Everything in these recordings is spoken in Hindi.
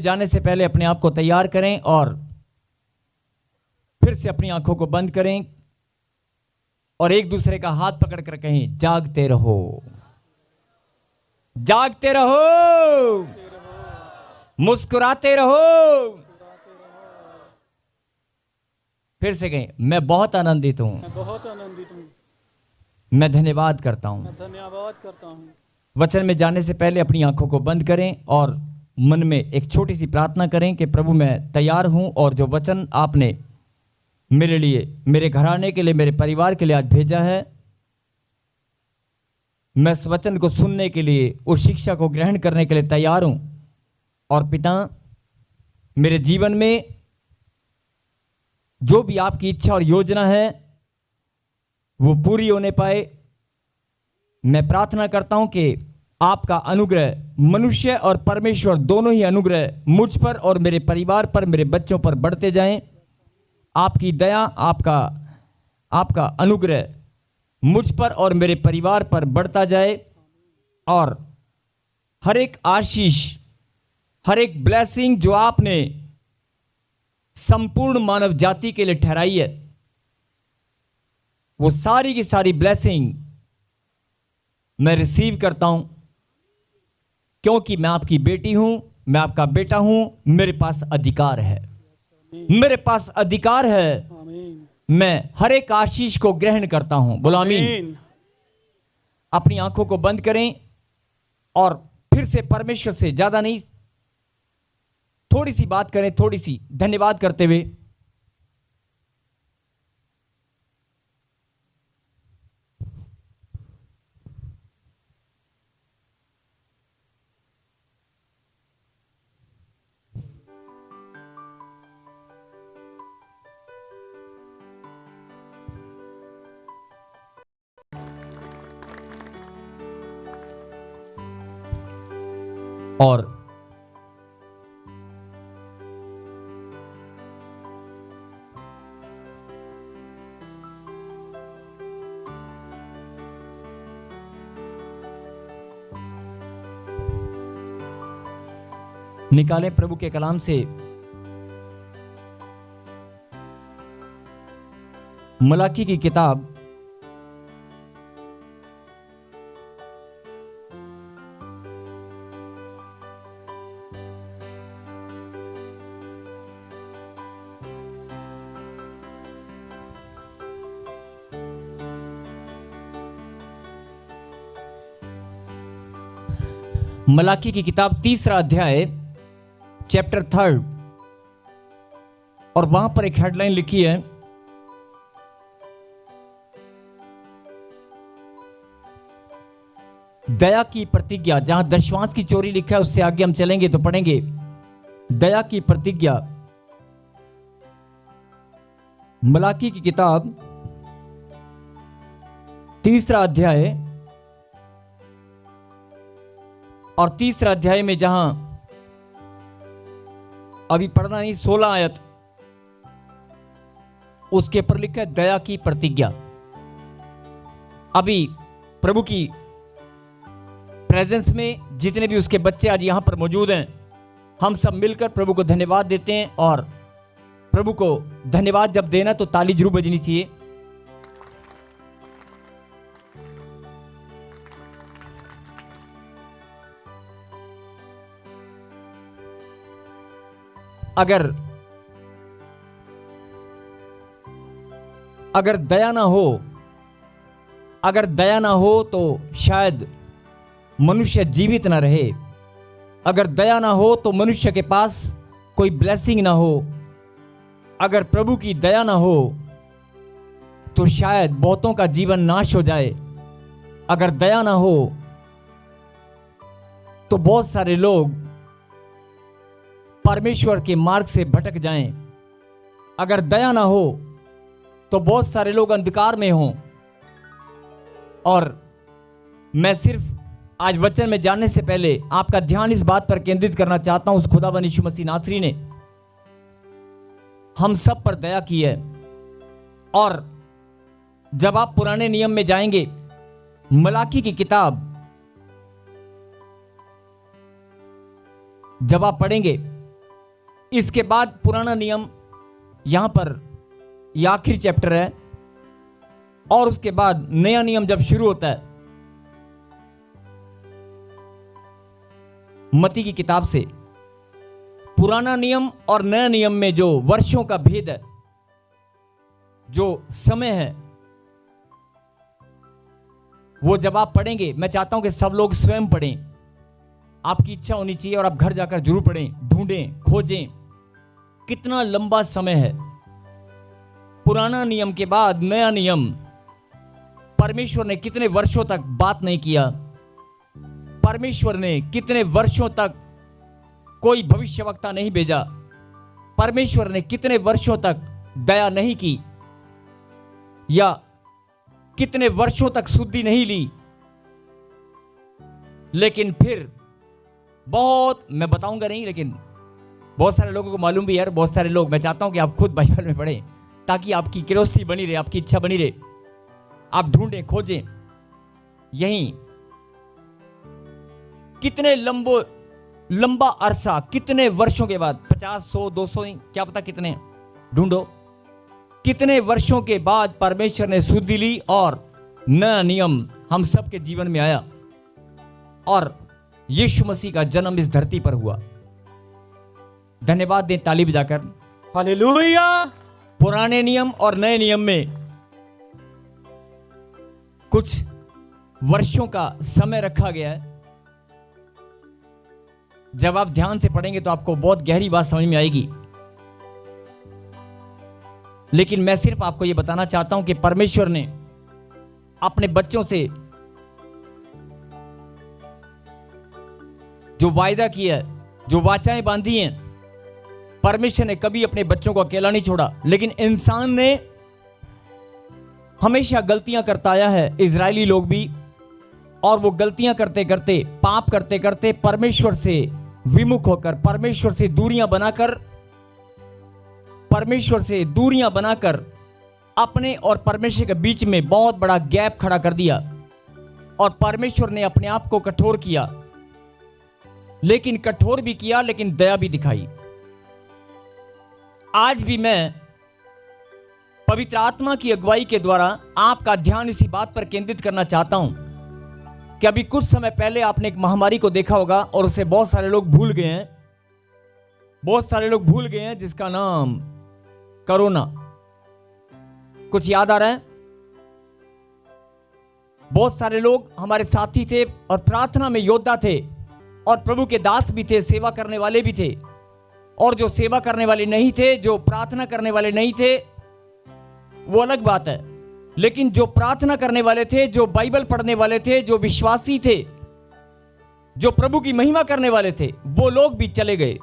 जाने से पहले अपने आप को तैयार करें और फिर से अपनी आंखों को बंद करें और एक दूसरे का हाथ पकड़कर कहें, जागते रहो, जागते रहो, मुस्कुराते रहो। फिर से कहें, मैं बहुत आनंदित हूं, मैं बहुत आनंदित हूँ, मैं धन्यवाद करता हूं। मैं धन्यवाद करता हूँ। वचन में जाने से पहले अपनी आंखों को बंद करें और मन में एक छोटी सी प्रार्थना करें कि प्रभु मैं तैयार हूं और जो वचन आपने मेरे लिए, मेरे घराने के लिए, मेरे परिवार के लिए आज भेजा है, मैं इस वचन को सुनने के लिए, उस शिक्षा को ग्रहण करने के लिए तैयार हूं। और पिता, मेरे जीवन में जो भी आपकी इच्छा और योजना है वो पूरी होने पाए। मैं प्रार्थना करता हूं कि आपका अनुग्रह, मनुष्य और परमेश्वर दोनों ही अनुग्रह मुझ पर और मेरे परिवार पर, मेरे बच्चों पर बढ़ते जाएं। आपकी दया, आपका अनुग्रह मुझ पर और मेरे परिवार पर बढ़ता जाए और हर एक आशीष, हर एक ब्लेसिंग जो आपने संपूर्ण मानव जाति के लिए ठहराई है, वो सारी की सारी ब्लेसिंग मैं रिसीव करता हूं, क्योंकि मैं आपकी बेटी हूं, मैं आपका बेटा हूं। मेरे पास अधिकार है, मेरे पास अधिकार है। आमीन। मैं हर एक आशीष को ग्रहण करता हूं। बोलो आमीन। अपनी आंखों को बंद करें और फिर से परमेश्वर से ज्यादा नहीं, थोड़ी सी बात करें, थोड़ी सी धन्यवाद करते हुए। और निकालें प्रभु के कलाम से मलाकी की किताब मलाकी की किताब 3 अध्याय चैप्टर 3 और वहां पर एक हेडलाइन लिखी है, दया की प्रतिज्ञा। जहां दशवांश की चोरी लिखा है उससे आगे हम चलेंगे तो पढ़ेंगे दया की प्रतिज्ञा। मलाकी की किताब 3 अध्याय और 3 अध्याय में जहां अभी पढ़ना नहीं, 16 आयत, उसके ऊपर लिखा है दया की प्रतिज्ञा। अभी प्रभु की प्रेजेंस में जितने भी उसके बच्चे आज यहां पर मौजूद हैं, हम सब मिलकर प्रभु को धन्यवाद देते हैं। और प्रभु को धन्यवाद जब देना तो ताली जरूर बजनी चाहिए। अगर दया ना हो, अगर दया ना हो तो शायद मनुष्य जीवित ना रहे। अगर दया ना हो तो मनुष्य के पास कोई ब्लेसिंग ना हो। अगर प्रभु की दया ना हो तो शायद बहुतों का जीवन नाश हो जाए। अगर दया ना हो तो बहुत सारे लोग परमेश्वर के मार्ग से भटक जाएं। अगर दया ना हो तो बहुत सारे लोग अंधकार में हों। और मैं सिर्फ आज वचन में जानने से पहले आपका ध्यान इस बात पर केंद्रित करना चाहता हूं, उस खुदावन यीशु मसीह नासरी ने हम सब पर दया की है। और जब आप पुराने नियम में जाएंगे, मलाकी की किताब जब आप पढ़ेंगे इसके बाद पुराना नियम, यहां पर यह आखिरी चैप्टर है, और उसके बाद नया नियम जब शुरू होता है मत्ती की किताब से। पुराना नियम और नया नियम में जो वर्षों का भेद है, जो समय है, वो जब आप पढ़ेंगे, मैं चाहता हूं कि सब लोग स्वयं पढ़ें, आपकी इच्छा होनी चाहिए और आप घर जाकर जरूर पढ़ें, ढूंढें, खोजें कितना लंबा समय है। पुराना नियम के बाद नया नियम, परमेश्वर ने कितने वर्षों तक बात नहीं किया, परमेश्वर ने कितने वर्षों तक कोई भविष्यवक्ता नहीं भेजा, परमेश्वर ने कितने वर्षों तक दया नहीं की, या कितने वर्षों तक शुद्धि नहीं ली। लेकिन फिर बहुत, मैं बताऊंगा नहीं, लेकिन बहुत सारे लोगों को मालूम भी है, यार बहुत सारे लोग, मैं चाहता हूं कि आप खुद बाइबल में पढ़ें ताकि आपकी क्यूरियोसिटी बनी रहे, आपकी इच्छा बनी रहे, आप ढूंढें, खोजें। यहीं कितने लंबा अरसा, कितने वर्षों के बाद, 50, 100, 200, क्या पता कितने, ढूंढो, कितने वर्षों के बाद परमेश्वर ने शुद्धि ली और नया नियम हम सबके जीवन में आया और यीशु मसीह का जन्म इस धरती पर हुआ। धन्यवाद दें ताली बजाकर। हालेलुया। पुराने नियम और नए नियम में कुछ वर्षों का समय रखा गया है। जब आप ध्यान से पढ़ेंगे तो आपको बहुत गहरी बात समझ में आएगी, लेकिन मैं सिर्फ आपको यह बताना चाहता हूं कि परमेश्वर ने अपने बच्चों से जो वायदा किया है, जो वाचाएं बांधी हैं, परमेश्वर ने कभी अपने बच्चों को अकेला नहीं छोड़ा। लेकिन इंसान ने हमेशा गलतियां करता आया है, इजरायली लोग भी, और वो गलतियां करते करते, पाप करते करते, परमेश्वर से विमुख होकर, परमेश्वर से दूरियां बनाकर अपने और परमेश्वर के बीच में बहुत बड़ा गैप खड़ा कर दिया और परमेश्वर ने अपने आप को कठोर किया। लेकिन कठोर भी किया, लेकिन दया भी दिखाई। आज भी मैं पवित्र आत्मा की अगुवाई के द्वारा आपका ध्यान इसी बात पर केंद्रित करना चाहता हूं कि अभी कुछ समय पहले आपने एक महामारी को देखा होगा और उसे बहुत सारे लोग भूल गए हैं, जिसका नाम कोरोना। कुछ याद आ रहा है? बहुत सारे लोग हमारे साथी थे और प्रार्थना में योद्धा थे और प्रभु के दास भी थे, सेवा करने वाले भी थे, और जो सेवा करने वाले नहीं थे, जो प्रार्थना करने वाले नहीं थे, वो अलग बात है। लेकिन जो प्रार्थना करने वाले थे, जो बाइबल पढ़ने वाले थे, जो विश्वासी थे, जो प्रभु की महिमा करने वाले थे, वो लोग भी चले गए।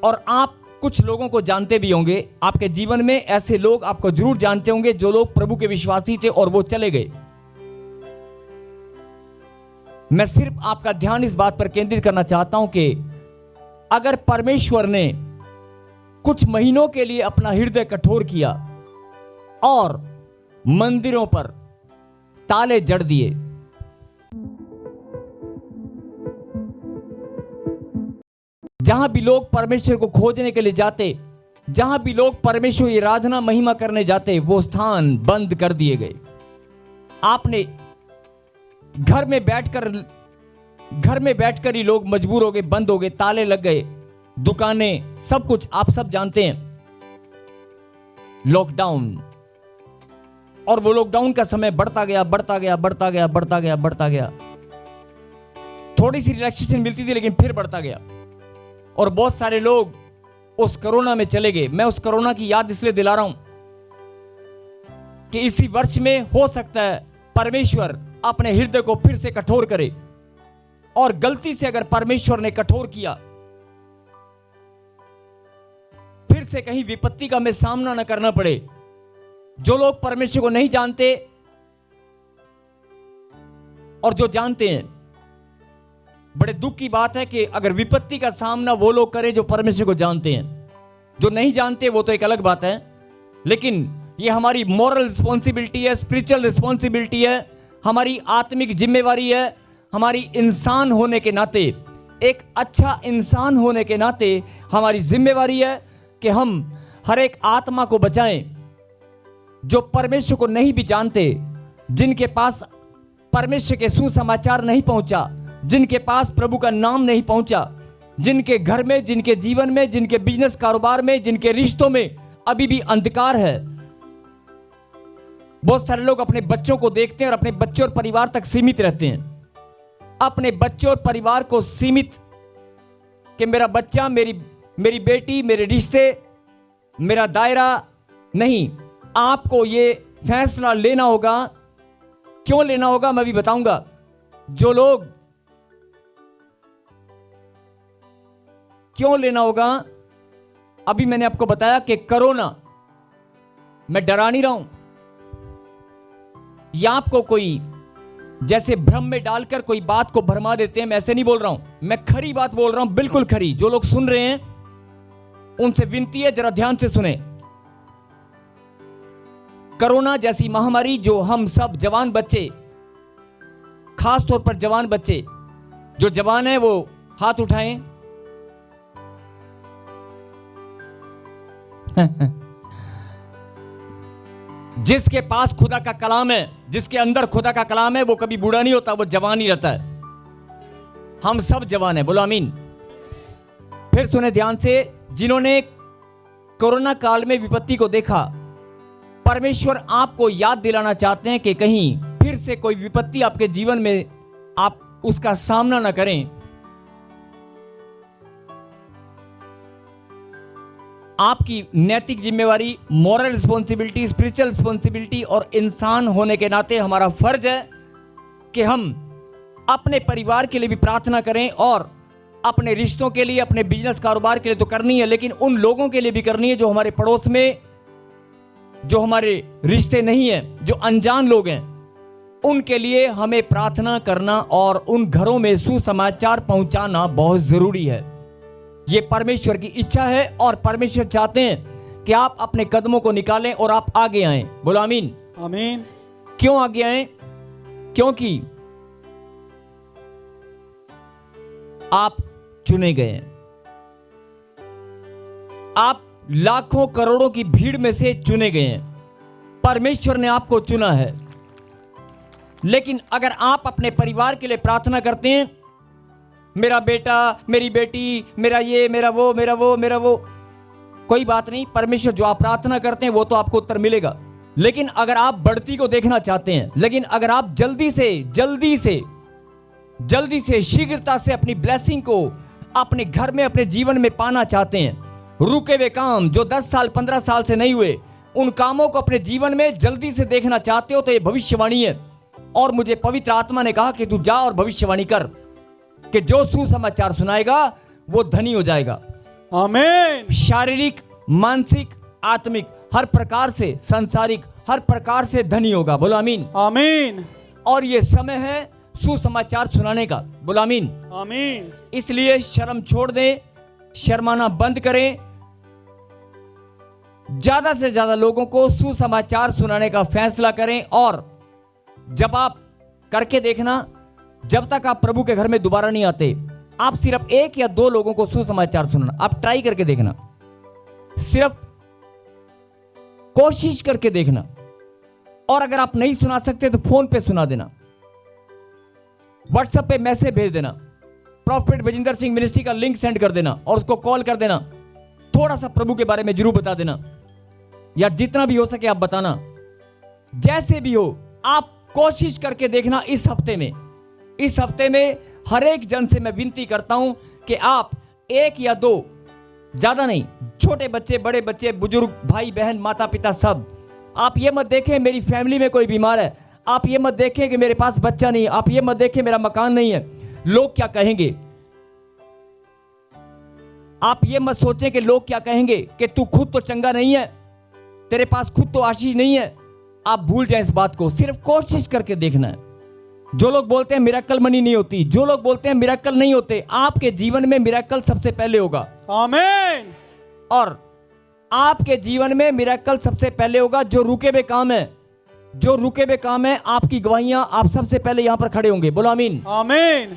और आप कुछ लोगों को जानते भी होंगे, आपके जीवन में ऐसे लोग आपको जरूर जानते होंगे जो लोग प्रभु के विश्वासी थे और वो चले गए। मैं सिर्फ आपका ध्यान इस बात पर केंद्रित करना चाहता हूं कि अगर परमेश्वर ने कुछ महीनों के लिए अपना हृदय कठोर किया और मंदिरों पर ताले जड़ दिए, जहां भी लोग परमेश्वर को खोजने के लिए जाते, जहां भी लोग परमेश्वर की आराधना महिमा करने जाते, वो स्थान बंद कर दिए गए। आपने घर में बैठकर ही लोग मजबूर हो गए, बंद हो गए, ताले लग गए, दुकानें, सब कुछ आप सब जानते हैं। लॉकडाउन, और वो लॉकडाउन का समय बढ़ता गया। थोड़ी सी रिलैक्सेशन मिलती थी, लेकिन फिर बढ़ता गया और बहुत सारे लोग उस कोरोना में चले गए। मैं उस कोरोना की याद इसलिए दिला रहा हूं कि इसी वर्ष में हो सकता है परमेश्वर अपने हृदय को फिर से कठोर करे, और गलती से अगर परमेश्वर ने कठोर किया, फिर से कहीं विपत्ति का हमें सामना न करना पड़े। जो लोग परमेश्वर को नहीं जानते और जो जानते हैं, बड़े दुख की बात है कि अगर विपत्ति का सामना वो लोग करें जो परमेश्वर को जानते हैं। जो नहीं जानते वो तो एक अलग बात है, लेकिन ये हमारी मॉरल रिस्पॉन्सिबिलिटी है, स्पिरिचुअल रिस्पॉन्सिबिलिटी है, हमारी आत्मिक जिम्मेवारी है, हमारी इंसान होने के नाते एक अच्छा इंसान होने के नाते हमारी जिम्मेवारी है कि हम हर एक आत्मा को बचाएं जो परमेश्वर को नहीं भी जानते, जिनके पास परमेश्वर के सुसमाचार नहीं पहुंचा, जिनके पास प्रभु का नाम नहीं पहुंचा, जिनके घर में, जिनके जीवन में, जिनके बिजनेस कारोबार में, जिनके रिश्तों में अभी भी अंधकार है। बहुत सारे लोग अपने बच्चों को देखते हैं और अपने बच्चों और परिवार तक सीमित रहते हैं। अपने बच्चों और परिवार को सीमित कि मेरा बच्चा, मेरी बेटी, मेरे रिश्ते, मेरा दायरा नहीं। आपको ये फैसला लेना होगा। क्यों लेना होगा मैं भी बताऊंगा। जो लोग क्यों लेना होगा, अभी मैंने आपको बताया कि कोरोना, मैं डरा नहीं रहा हूं या आपको कोई जैसे भ्रम में डालकर कोई बात को भरमा देते हैं, मैं ऐसे नहीं बोल रहा हूं। मैं खरी बात बोल रहा हूं, बिल्कुल खरी। जो लोग सुन रहे हैं उनसे विनती है, जरा ध्यान से सुने। कोरोना जैसी महामारी जो हम सब जवान बच्चे, खास तौर पर जवान बच्चे, जो जवान है वो हाथ उठाएं। जिसके पास खुदा का कलाम है, जिसके अंदर खुदा का कलाम है, वो कभी बूढ़ा नहीं होता, वो जवान ही रहता है। हम सब जवान हैं, बोलो आमीन। फिर सुने ध्यान से, जिन्होंने कोरोना काल में विपत्ति को देखा, परमेश्वर आपको याद दिलाना चाहते हैं कि कहीं फिर से कोई विपत्ति आपके जीवन में आप उसका सामना ना करें। आपकी नैतिक जिम्मेवारी, मॉरल रिस्पॉन्सिबिलिटी, स्पिरिचुअल रिस्पॉन्सिबिलिटी और इंसान होने के नाते हमारा फर्ज है कि हम अपने परिवार के लिए भी प्रार्थना करें और अपने रिश्तों के लिए, अपने बिजनेस कारोबार के लिए तो करनी है, लेकिन उन लोगों के लिए भी करनी है जो हमारे पड़ोस में, जो हमारे रिश्ते नहीं है, जो अनजान लोग हैं, उनके लिए हमें प्रार्थना करना और उन घरों में सुसमाचार पहुंचाना बहुत जरूरी है। ये परमेश्वर की इच्छा है और परमेश्वर चाहते हैं कि आप अपने कदमों को निकालें और आप आगे आएं। बोलो आमीन। आमीन। क्यों आगे आएं? क्योंकि आप चुने गए हैं। आप लाखों करोड़ों की भीड़ में से चुने गए हैं। परमेश्वर ने आपको चुना है। लेकिन अगर आप अपने परिवार के लिए प्रार्थना करते हैं, मेरा बेटा, मेरी बेटी, मेरा ये, मेरा वो, मेरा वो, मेरा वो, कोई बात नहीं, परमेश्वर जो आप प्रार्थना करते हैं वो तो आपको उत्तर मिलेगा। लेकिन अगर आप बढ़ती को देखना चाहते हैं, लेकिन अगर आप जल्दी से शीघ्रता से अपनी ब्लेसिंग को अपने घर में, अपने जीवन में पाना चाहते हैं, रुके हुए काम जो 10 साल 15 साल से नहीं हुए, उन कामों को अपने जीवन में जल्दी से देखना चाहते हो, तो ये भविष्यवाणी है। और मुझे पवित्र आत्मा ने कहा कि तू जा और भविष्यवाणी कर कि जो सुसमाचार सुनाएगा वो धनी हो जाएगा। आमीन। शारीरिक, मानसिक, आत्मिक, हर प्रकार से, सांसारिक, हर प्रकार से धनी होगा। बोलो आमीन। आमीन। और ये समय है सुसमाचार सुनाने का। बोलो आमीन। आमीन। इसलिए शर्म छोड़ दें, शर्माना बंद करें, ज्यादा से ज्यादा लोगों को सुसमाचार सुनाने का फैसला करें। और जब आप करके देखना, जब तक आप प्रभु के घर में दोबारा नहीं आते, आप सिर्फ 1 या 2 लोगों को सुसमाचार सुनना, आप ट्राई करके देखना, सिर्फ कोशिश करके देखना। और अगर आप नहीं सुना सकते तो फोन पे सुना देना, व्हाट्सएप पे मैसेज भेज देना, प्रॉफिट बजिंदर सिंह मिनिस्ट्री का लिंक सेंड कर देना और उसको कॉल कर देना, थोड़ा सा प्रभु के बारे में जरूर बता देना, या जितना भी हो सके आप बताना। जैसे भी हो आप कोशिश करके देखना। इस हफ्ते में हर एक जन से मैं विनती करता हूं कि आप 1 या 2, ज्यादा नहीं, छोटे बच्चे, बड़े बच्चे, बुजुर्ग, भाई बहन, माता पिता, सब, आप ये मत देखें मेरी फैमिली में कोई बीमार है, आप ये मत देखें कि मेरे पास बच्चा नहीं, आप ये मत देखें मेरा मकान नहीं है, लोग क्या कहेंगे। आप ये मत सोचें कि लोग क्या कहेंगे, कि तू खुद तो चंगा नहीं है, तेरे पास खुद तो आशीष नहीं है। आप भूल जाएं इस बात को, सिर्फ कोशिश करके देखना है। जो लोग बोलते हैं मिरेकल मनी नहीं होती, जो लोग बोलते हैं मिरेकल नहीं होते, आपके जीवन में मिरेकल सबसे पहले होगा। आमीन। और आपके जीवन में मिरेकल सबसे पहले होगा। जो रुके हुए काम है, जो रुके हुए काम है, आपकी गवाहियां, आप सबसे पहले यहां पर खड़े होंगे। बोलो आमीन। आमीन।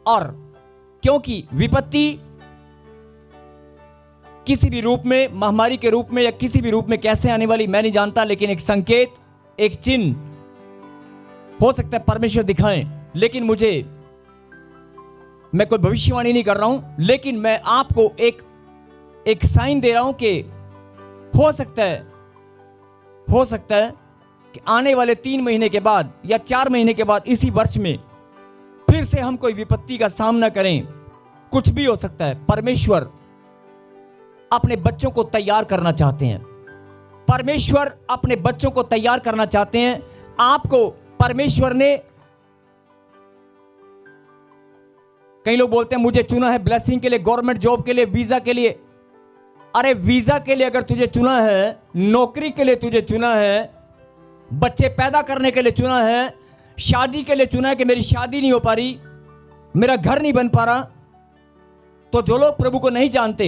और क्योंकि विपत्ति किसी भी रूप में, महामारी के रूप में या किसी भी रूप में कैसे आने वाली मैं नहीं जानता, लेकिन एक संकेत, एक चिन्ह हो सकता है परमेश्वर दिखाएं। लेकिन मैं कोई भविष्यवाणी नहीं कर रहा हूं, लेकिन मैं आपको एक साइन दे रहा हूं कि हो सकता है कि आने वाले 3 महीने के बाद या 4 महीने के बाद इसी वर्ष में फिर से हम कोई विपत्ति का सामना करें। कुछ भी हो सकता है। परमेश्वर अपने बच्चों को तैयार करना चाहते हैं। परमेश्वर अपने बच्चों को तैयार करना चाहते हैं। आपको परमेश्वर ने, कई लोग बोलते हैं मुझे चुना है ब्लेसिंग के लिए, गवर्नमेंट जॉब के लिए, वीजा के लिए। अरे वीजा के लिए अगर तुझे चुना है, नौकरी के लिए तुझे चुना है, बच्चे पैदा करने के लिए चुना है, शादी के लिए चुना है कि मेरी शादी नहीं हो पा रही, मेरा घर नहीं बन पा रहा, तो जो लोग प्रभु को नहीं जानते,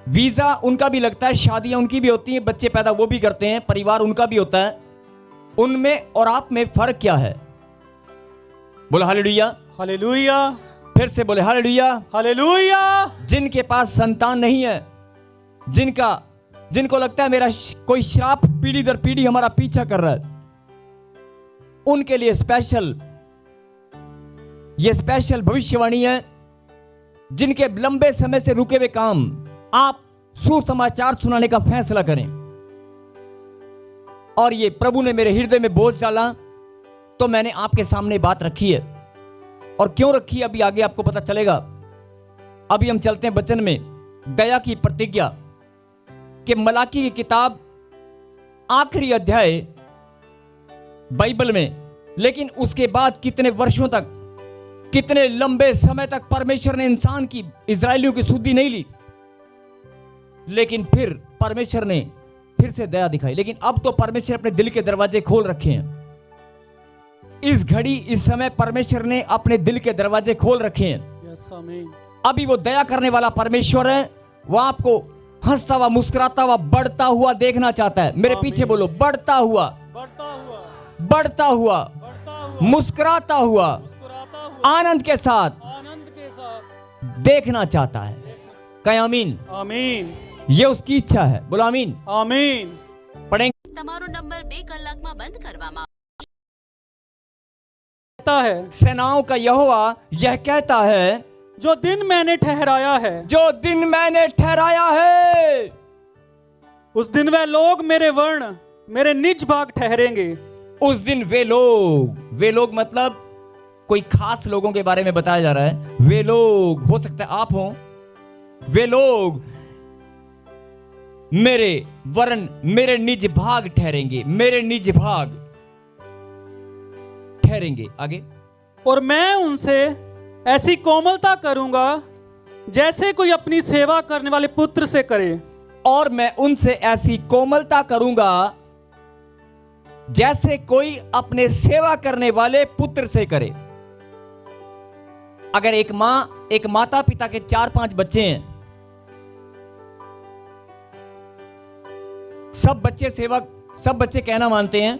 वीजा उनका भी लगता है, शादियां उनकी भी होती हैं, बच्चे पैदा वो भी करते हैं, परिवार उनका भी होता है। उनमें और आप में फर्क क्या है? बोलो हालेलुया। हालेलुया। फिर से बोले हालेलुया। हालेलुया। जिनके पास संतान नहीं है, जिनको लगता है मेरा कोई श्राप पीढ़ी दर पीढ़ी हमारा पीछा कर रहा है, उनके लिए ये स्पेशल भविष्यवाणी है। जिनके लंबे समय से रुके हुए काम, आप सुसमाचार सुनाने का फैसला करें। और ये प्रभु ने मेरे हृदय में बोझ डाला, तो मैंने आपके सामने बात रखी है। और क्यों रखी, अभी आगे आपको पता चलेगा। अभी हम चलते हैं वचन में, दया की प्रतिज्ञा के मलाकी की किताब, आखिरी अध्याय बाइबल में। लेकिन उसके बाद कितने वर्षों तक, कितने लंबे समय तक परमेश्वर ने इंसान की, इजरायलियों की सुधि नहीं ली, लेकिन फिर परमेश्वर ने फिर से दया दिखाई। लेकिन अब तो परमेश्वर अपने दिल के दरवाजे खोल रखे हैं। इस घड़ी, इस समय परमेश्वर ने अपने दिल के दरवाजे खोल रखे हैं। यस आमीन। अभी वो दया करने वाला परमेश्वर है। वो आपको हंसता हुआ, मुस्कुराता हुआ, बढ़ता हुआ देखना चाहता है। मेरे पीछे बोलो, बढ़ता हुआ, बढ़ता हुआ, बढ़ता हुआ, बढ़ता हुआ, मुस्कुराता हुआ, मुस्कुराता हुआ, आनंद के साथ देखना चाहता है। कहीं आमीन। आमीन। ये उसकी इच्छा है। बोलो आमीन। आमीन। पढ़ेंगे। તમારો નંબર 2 કલાકમાં બંધ કરવામાં है, सेनाओं का यहोवा यह कहता है, जो दिन मैंने ठहराया है, जो दिन मैंने ठहराया है, उस दिन वह लोग मेरे वर्ण, मेरे निज भाग ठहरेंगे। उस दिन वे लोग मतलब कोई खास लोगों के बारे में बताया जा रहा है। वे लोग, हो सकता है आप हो, वे लोग मेरे वर्ण, मेरे निज भाग ठहरेंगे, मेरे निज भाग ठहरेंगे। आगे, और मैं उनसे ऐसी कोमलता करूंगा जैसे कोई अपनी सेवा करने वाले पुत्र से करे। और मैं उनसे ऐसी कोमलता करूंगा जैसे कोई अपने सेवा करने वाले पुत्र से करे। अगर एक माता पिता के 4-5 बच्चे हैं, सब बच्चे कहना मानते हैं,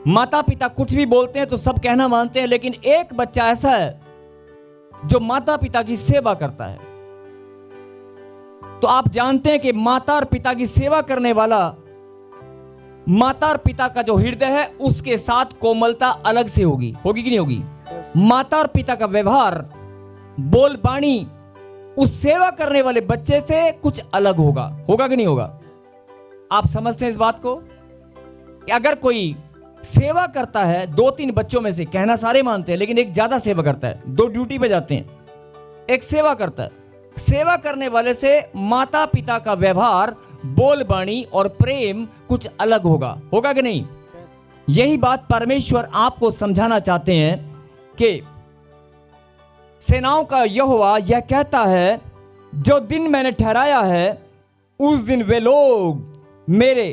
माता पिता कुछ भी बोलते हैं तो सब कहना मानते हैं, लेकिन एक बच्चा ऐसा है जो माता पिता की सेवा करता है। तो आप जानते हैं कि माता और पिता की सेवा करने वाला, माता और पिता का जो हृदय है उसके साथ कोमलता अलग से होगी कि नहीं होगी? माता और पिता का व्यवहार, बोल बाणी उस सेवा करने वाले बच्चे से कुछ अलग होगा कि नहीं होगा? आप समझते हैं इस बात को कि अगर कोई सेवा करता है, 2-3 बच्चों में से, कहना सारे मानते हैं लेकिन एक ज्यादा सेवा करता है, 2 ड्यूटी पे जाते हैं, एक सेवा करता है, सेवा करने वाले से माता पिता का व्यवहार, बोल बाणी और प्रेम कुछ अलग होगा कि नहीं? यही बात परमेश्वर आपको समझाना चाहते हैं कि सेनाओं का यहोवा यह कहता है, जो दिन मैंने ठहराया है उस दिन वे लोग मेरे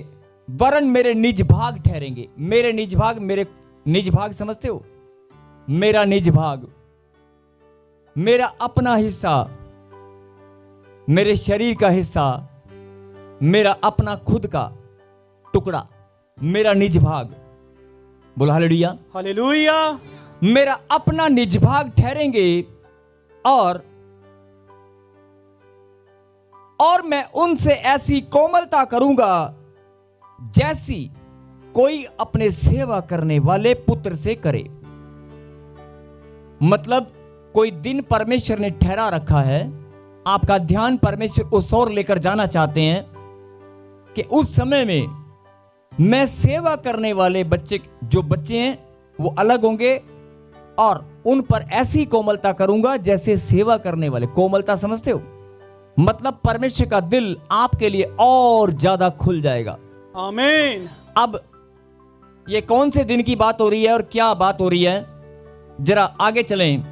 वरन मेरे निज भाग ठहरेंगे। मेरे निज भाग समझते हो? मेरा निज भाग, मेरा अपना हिस्सा, मेरे शरीर का हिस्सा, मेरा अपना खुद का टुकड़ा, मेरा निज भाग। बोलो हालेलुया। हालेलुया। मेरा अपना निज भाग ठहरेंगे और मैं उनसे ऐसी कोमलता करूंगा जैसी कोई अपने सेवा करने वाले पुत्र से करे। मतलब कोई दिन परमेश्वर ने ठहरा रखा है, आपका ध्यान परमेश्वर उस ओर लेकर जाना चाहते हैं कि उस समय में मैं सेवा करने वाले जो बच्चे हैं वो अलग होंगे और उन पर ऐसी कोमलता करूंगा जैसे सेवा करने वाले। कोमलता समझते हो? मतलब परमेश्वर का दिल आपके लिए और ज्यादा खुल जाएगा। आमीन। अब ये कौन से दिन की बात हो रही है और क्या बात हो रही है, जरा आगे चलें।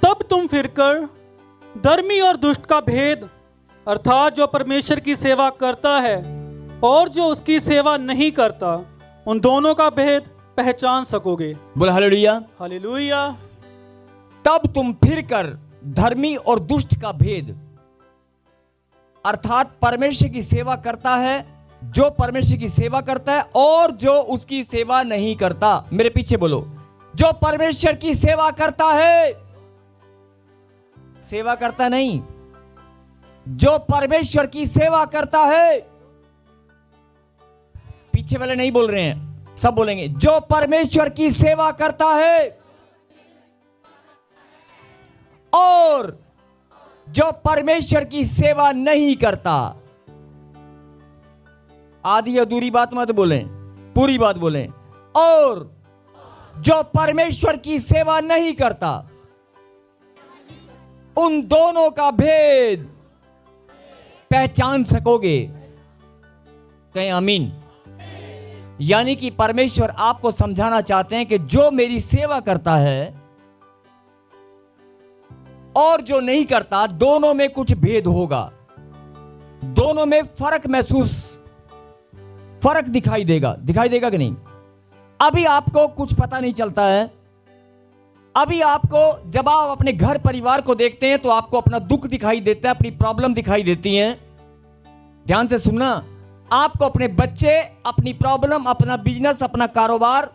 तब तुम फिरकर धर्मी और दुष्ट का भेद, अर्थात जो परमेश्वर की सेवा करता है और जो उसकी सेवा नहीं करता, उन दोनों का भेद पहचान सकोगे। बोल हालेलुया। हालेलुया। तब तुम फिरकर धर्मी और दुष्ट का भेद, अर्थात परमेश्वर की सेवा करता है, जो परमेश्वर की सेवा करता है और जो उसकी सेवा नहीं करता। मेरे पीछे बोलो, जो परमेश्वर की सेवा करता है, सेवा करता नहीं, जो परमेश्वर की सेवा करता है। पीछे वाले नहीं बोल रहे हैं, सब बोलेंगे, जो परमेश्वर की सेवा करता है और जो परमेश्वर की सेवा नहीं करता। आधी अधूरी बात मत बोलें, पूरी बात बोलें। और जो परमेश्वर की सेवा नहीं करता, उन दोनों का भेद पहचान सकोगे। कहें आमीन। यानी कि परमेश्वर आपको समझाना चाहते हैं कि जो मेरी सेवा करता है और जो नहीं करता, दोनों में कुछ भेद होगा, दोनों में फर्क दिखाई देगा कि नहीं? अभी आपको कुछ पता नहीं चलता है। अभी आपको, जब आप अपने घर परिवार को देखते हैं तो आपको अपना दुख दिखाई देता है, अपनी प्रॉब्लम दिखाई देती है। ध्यान से सुनना, आपको अपने बच्चे, अपनी प्रॉब्लम, अपना बिजनेस, अपना कारोबार,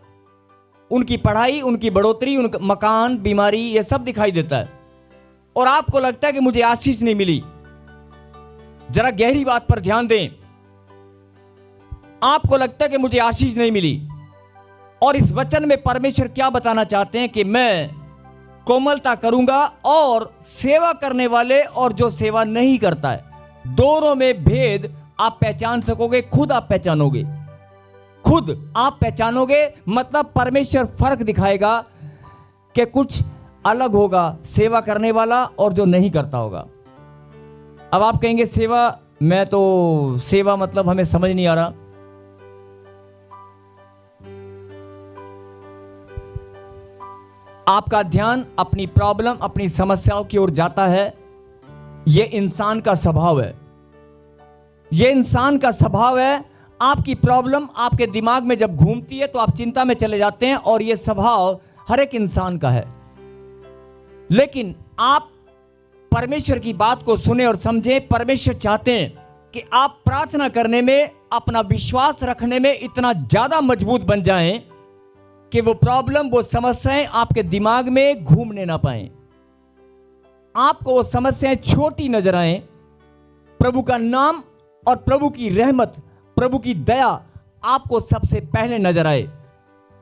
उनकी पढ़ाई, उनकी बढ़ोतरी, उनका मकान, बीमारी, ये सब दिखाई देता है और आपको लगता है कि मुझे आशीष नहीं मिली। जरा गहरी बात पर ध्यान दें। आपको लगता है कि मुझे आशीष नहीं मिली, और इस वचन में परमेश्वर क्या बताना चाहते हैं कि मैं कोमलता करूंगा और सेवा करने वाले और जो सेवा नहीं करता है, दोनों में भेद आप पहचान सकोगे। खुद आप पहचानोगे, खुद आप पहचानोगे। मतलब परमेश्वर फर्क दिखाएगा कि कुछ अलग होगा सेवा करने वाला और जो नहीं करता होगा। अब आप कहेंगे सेवा, मैं तो सेवा मतलब हमें समझ नहीं आ रहा। आपका ध्यान अपनी प्रॉब्लम, अपनी समस्याओं की ओर जाता है। यह इंसान का स्वभाव है, यह इंसान का स्वभाव है। आपकी प्रॉब्लम आपके दिमाग में जब घूमती है तो आप चिंता में चले जाते हैं, और यह स्वभाव हर एक इंसान का है। लेकिन आप परमेश्वर की बात को सुने और समझें। परमेश्वर चाहते हैं कि आप प्रार्थना करने में, अपना विश्वास रखने में इतना ज्यादा मजबूत बन जाएं कि वो प्रॉब्लम, वो समस्याएं आपके दिमाग में घूमने ना पाएं। आपको वो समस्याएं छोटी नजर आएं। प्रभु का नाम और प्रभु की रहमत, प्रभु की दया आपको सबसे पहले नजर आए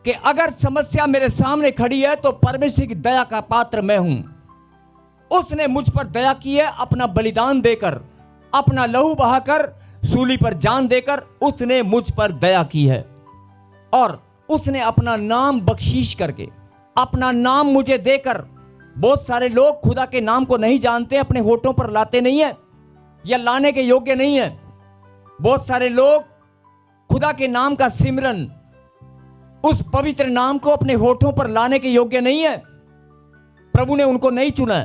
कि अगर समस्या मेरे सामने खड़ी है तो परमेश्वर की दया का पात्र मैं हूं। उसने मुझ पर दया की है, अपना बलिदान देकर, अपना लहू बहाकर, सूली पर जान देकर उसने मुझ पर दया की है। और उसने अपना नाम बख्शीश करके, अपना नाम मुझे देकर, बहुत सारे लोग खुदा के नाम को नहीं जानते, अपने होठों पर लाते नहीं है या लाने के योग्य नहीं है। बहुत सारे लोग खुदा के नाम का सिमरन, उस पवित्र नाम को अपने होठों पर लाने के योग्य नहीं है। प्रभु ने उनको नहीं चुना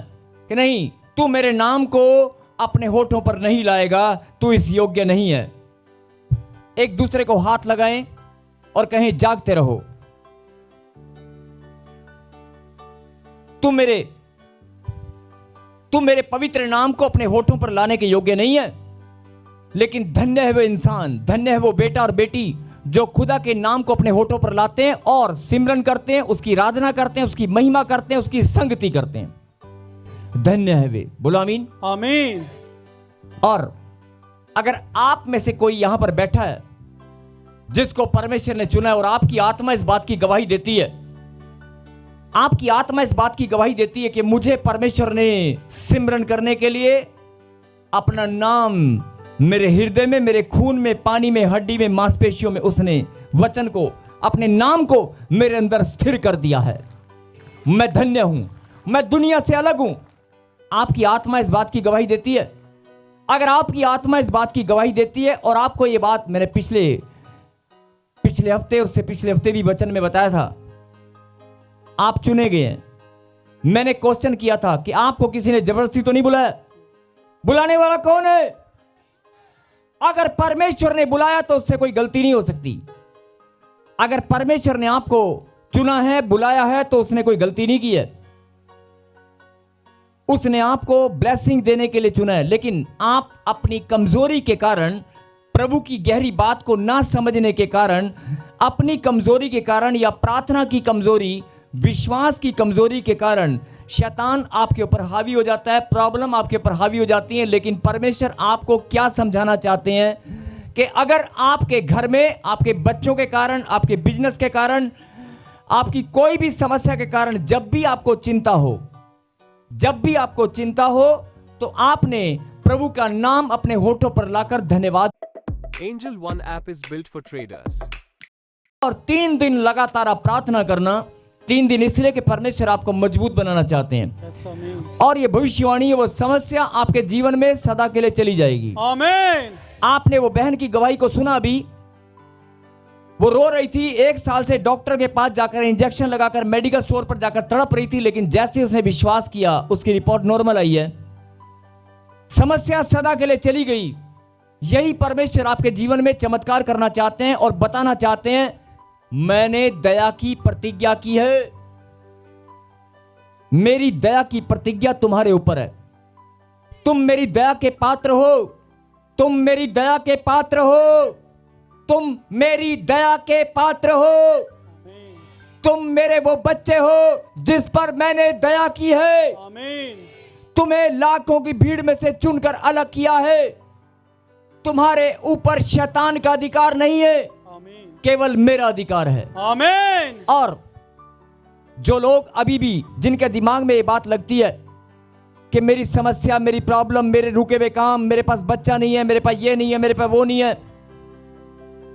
कि नहीं, तू मेरे नाम को अपने होठों पर नहीं लाएगा, तू इस योग्य नहीं है। एक दूसरे को हाथ लगाएं और कहें, जागते रहो। तुम मेरे पवित्र नाम को अपने होठों पर लाने के योग्य नहीं है। लेकिन धन्य है वो इंसान, धन्य है वो बेटा और बेटी जो खुदा के नाम को अपने होठों पर लाते हैं और सिमरन करते हैं, उसकी आराधना करते हैं, उसकी महिमा करते हैं, उसकी संगति करते हैं। धन्य है वे। बोलो आमीन। आमीन। और अगर आप में से कोई यहां पर बैठा है जिसको परमेश्वर ने चुना है और आपकी आत्मा इस बात की गवाही देती है, आपकी आत्मा इस बात की गवाही देती है कि मुझे परमेश्वर ने सिमरन करने के लिए अपना नाम मेरे हृदय में, मेरे खून में, पानी में, हड्डी में, मांसपेशियों में उसने वचन को, अपने नाम को मेरे अंदर स्थिर कर दिया है, मैं धन्य हूं, मैं दुनिया से अलग हूं। आपकी आत्मा इस बात की गवाही देती है। अगर आपकी आत्मा इस बात की गवाही देती है, और आपको यह बात मैंने पिछले हफ्ते, उससे पिछले हफ्ते भी वचन में बताया था, आप चुने गए हैं। मैंने क्वेश्चन किया था कि आपको किसी ने जबरदस्ती तो नहीं बुलाया? बुलाने वाला कौन है? अगर परमेश्वर ने बुलाया तो उससे कोई गलती नहीं हो सकती। अगर परमेश्वर ने आपको चुना है, बुलाया है, तो उसने कोई गलती नहीं की है। उसने आपको ब्लेसिंग देने के लिए चुना है। लेकिन आप अपनी कमजोरी के कारण, प्रभु की गहरी बात को ना समझने के कारण, अपनी कमजोरी के कारण या प्रार्थना की कमजोरी, विश्वास की कमजोरी के कारण शैतान आपके ऊपर हावी हो जाता है, प्रॉब्लम आपके ऊपर हावी हो जाती है। लेकिन परमेश्वर आपको क्या समझाना चाहते हैं कि अगर आपके घर में, आपके बच्चों के कारण, आपके बिजनेस के कारण, आपकी कोई भी समस्या के कारण जब भी आपको चिंता हो, तो आपने प्रभु का नाम अपने होठों पर लाकर धन्यवाद। Angel One app is built for traders. और 3 दिन लगातार आप प्रार्थना करना। 3 दिन इसलिए कि परमेश्वर आपको मजबूत बनाना चाहते हैं। यस, आमीन। और ये भविष्यवाणी है, वो समस्या आपके जीवन में सदा के लिए चली जाएगी। आमीन। आपने वो बहन की गवाही को सुना अभी, वो रो रही थी, 1 साल से डॉक्टर के पास जाकर, इंजेक्शन लगाकर, मेडिकल स्टोर पर जाकर तड़प रही थी, लेकिन जैसे उसने विश्वास किया उसकी रिपोर्ट नॉर्मल आई है, समस्या सदा के लिए चली गई। यही परमेश्वर आपके जीवन में चमत्कार करना चाहते हैं और बताना चाहते हैं, मैंने दया की प्रतिज्ञा की है, मेरी दया की प्रतिज्ञा तुम्हारे ऊपर है, तुम मेरी दया के पात्र हो, तुम मेरी दया के पात्र हो, तुम मेरी दया के पात्र हो, तुम मेरे वो बच्चे हो जिस पर मैंने दया की है। आमीन। तुम्हें लाखों की भीड़ में से चुनकर अलग किया है। तुम्हारे ऊपर शैतान का अधिकार नहीं है, आमीन। केवल मेरा अधिकार है। आमीन। और जो लोग अभी भी, जिनके दिमाग में ये बात लगती है कि मेरी समस्या, मेरी प्रॉब्लम, मेरे रुके हुए काम, मेरे पास बच्चा नहीं है, मेरे पास ये नहीं है, मेरे पास वो नहीं है,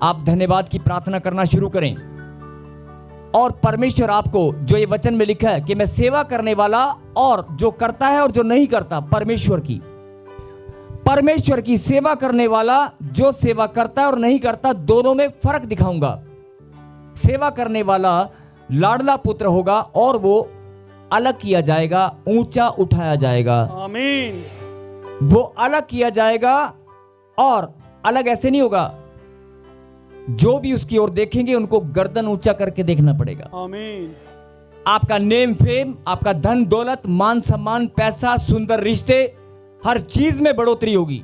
आप धन्यवाद की प्रार्थना करना शुरू करें। और परमेश्वर आपको, जो ये वचन में लिखा है कि मैं सेवा करने वाला और जो करता है और जो नहीं करता, परमेश्वर की सेवा करने वाला जो सेवा करता है और नहीं करता, दोनों में फर्क दिखाऊंगा। सेवा करने वाला लाडला पुत्र होगा और वो अलग किया जाएगा, ऊंचा उठाया जाएगा। आमीन। वो अलग किया जाएगा, और अलग ऐसे नहीं होगा, जो भी उसकी ओर देखेंगे उनको गर्दन ऊंचा करके देखना पड़ेगा। आमीन। आपका नेम फेम, आपका धन दौलत, मान सम्मान, पैसा, सुंदर रिश्ते, हर चीज में बढ़ोतरी होगी।